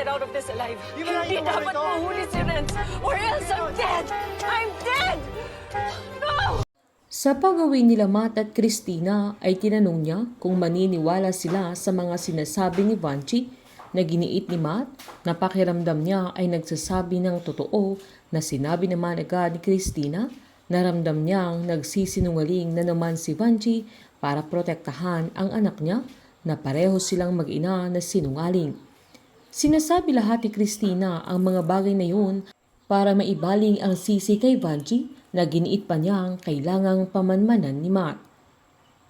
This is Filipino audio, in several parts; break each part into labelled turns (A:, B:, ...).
A: get out of this alive.
B: Di ba
A: Hindi
B: nakita mo
A: dapat
B: ito?
A: mahuli si Renz, or else I'm dead! I'm dead! No!
C: Sa pag-uwi nila Matt at Christina ay tinanong niya kung maniniwala sila sa mga sinasabi ni Vanchi na giniit ni Matt na pakiramdam niya ay nagsasabi ng totoo na sinabi naman agad ni Christina na ramdam niyang nagsisinungaling na naman si Vanchi para protektahan ang anak niya na pareho silang mag-ina na sinungaling. Sinasabi lahat ni Christina ang mga bagay na yun para maibaling ang sisi kay Vanchi na giniit pa niyang kailangang pamanmanan ni Matt.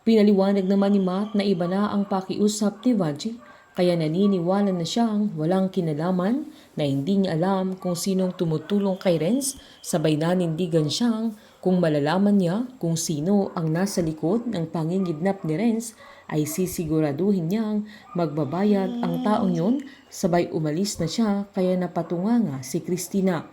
C: Pinaliwanag naman ni Matt na iba na ang pakiusap ni Vanchi kaya naniniwala na siyang walang kinalaman na hindi niya alam kung sinong tumutulong kay Renz, sabay nanindigan siyang kung malalaman niya kung sino ang nasa likod ng pangingidnap ni Renz ay sisiguraduhin niyang magbabayad ang taong yun, sabay umalis na siya kaya napatunga nga si Christina.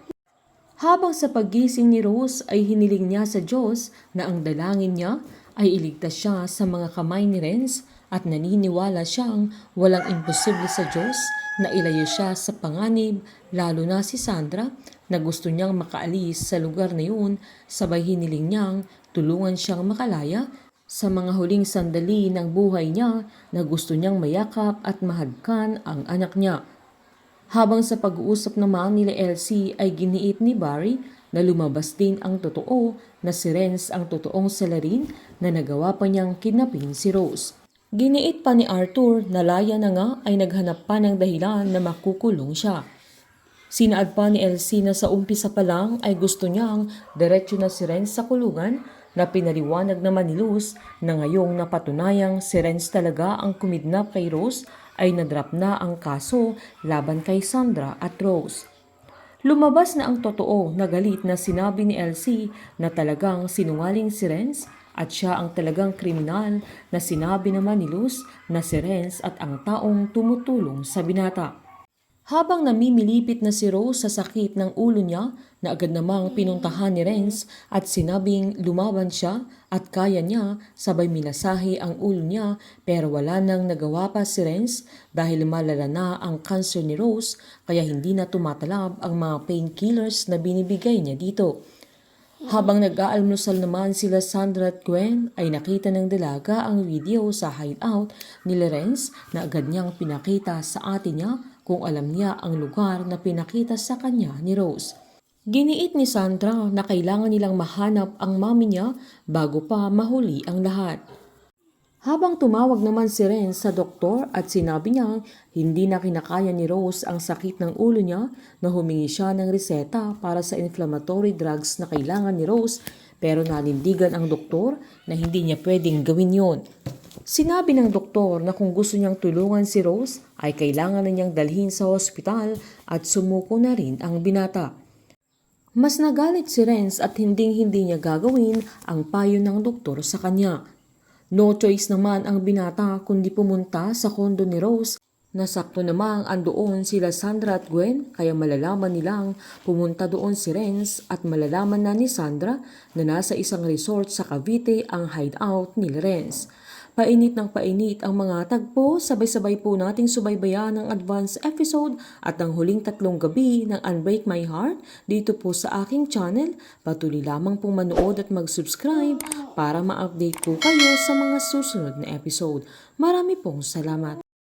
C: Habang sa paggising ni Rose ay hiniling niya sa Diyos na ang dalangin niya ay iligtas siya sa mga kamay ni Renz at naniniwala siyang walang imposible sa Diyos na ilayo siya sa panganib, lalo na si Sandra na gusto niyang makaalis sa lugar na yun, sabay hiniling niyang tulungan siyang makalaya sa mga huling sandali ng buhay niya na gusto niyang mayakap at mahagkan ang anak niya. Habang sa pag-uusap naman nila Elsie ay giniit ni Barry na lumabas din ang totoo na si Renz ang totoong salarin na nagawa pa niyang kidnapin si Rose. Giniit pa ni Arthur na Laya na nga ay naghanap pa ng dahilan na makukulong siya. Sinaad pa ni Elsie na sa umpisa pa lang ay gusto niyang diretso na si Renz sa kulungan na pinaliwanag naman ni Luz na ngayong napatunayang si Renz talaga ang kumidnap kay Rose ay nadrap na ang kaso laban kay Sandra at Rose. Lumabas na ang totoo na galit na sinabi ni Elsie na talagang sinungaling si Renz at siya ang talagang kriminal na sinabi naman ni Luz na si Renz at ang taong tumutulong sa binata. Habang namimilipit na si Rose sa sakit ng ulo niya na agad namang pinuntahan ni Renz at sinabing lumaban siya at kaya niya, sabay minasahe ang ulo niya pero wala nang nagawa pa si Renz dahil malala na ang cancer ni Rose kaya hindi na tumatalab ang mga painkillers na binibigay niya dito. Habang nag-aalmusal naman sila Sandra at Gwen ay nakita ng dalaga ang video sa hideout ni Renz na agad niyang pinakita sa ate niya kung alam niya ang lugar na pinakita sa kanya ni Rose. Giniit ni Sandra na kailangan nilang mahanap ang mami niya bago pa mahuli ang lahat. Habang tumawag naman si Renz sa doktor at sinabi niya hindi na kinakaya ni Rose ang sakit ng ulo niya na humingi siya ng reseta para sa inflammatory drugs na kailangan ni Rose pero nanindigan ang doktor na hindi niya pwedeng gawin yon. Sinabi ng doktor na kung gusto niyang tulungan si Rose ay kailangan na niyang dalhin sa ospital at sumuko na rin ang binata. Mas nagalit si Renz at hindi niya gagawin ang payo ng doktor sa kanya. No choice naman ang binata kundi pumunta sa kondo ni Rose na sakto namang andoon sila Sandra at Gwen kaya malalaman nilang pumunta doon si Renz at malalaman na ni Sandra na nasa isang resort sa Cavite ang hideout ni Renz. Painit ng painit ang mga tagpo, sabay-sabay po nating subaybayan ang advance episode at ang huling 3 gabi ng Unbreak My Heart dito po sa aking channel. Patuloy lamang pong manood at mag-subscribe para ma-update po kayo sa mga susunod na episode. Marami pong salamat.